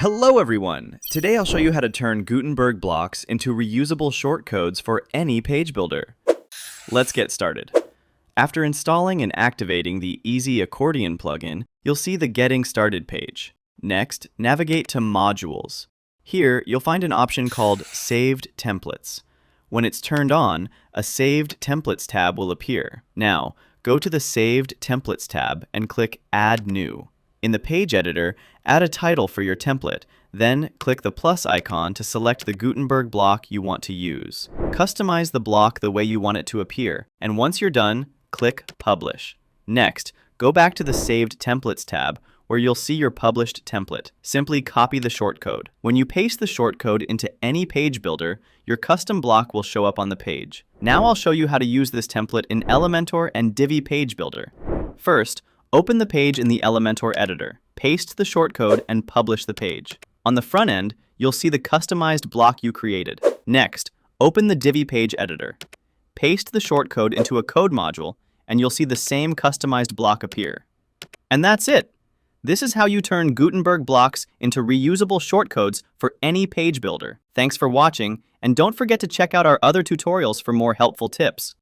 Hello everyone! Today I'll show you how to turn Gutenberg blocks into reusable shortcodes for any page builder. Let's get started. After installing and activating the Easy Accordion plugin, you'll see the Getting Started page. Next, navigate to Modules. Here, you'll find an option called Saved Templates. When it's turned on, a Saved Templates tab will appear. Now, go to the Saved Templates tab and click Add New. In the page editor, add a title for your template, then click the plus icon to select the Gutenberg block you want to use. Customize the block the way you want it to appear, and once you're done, click Publish. Next, go back to the Saved Templates tab, where you'll see your published template. Simply copy the shortcode. When you paste the shortcode into any page builder, your custom block will show up on the page. Now I'll show you how to use this template in Elementor and Divi Page Builder. First, open the page in the Elementor editor, paste the shortcode, and publish the page. On the front end, you'll see the customized block you created. Next, open the Divi page editor. Paste the shortcode into a code module, and you'll see the same customized block appear. And that's it! This is how you turn Gutenberg blocks into reusable shortcodes for any page builder. Thanks for watching, and don't forget to check out our other tutorials for more helpful tips.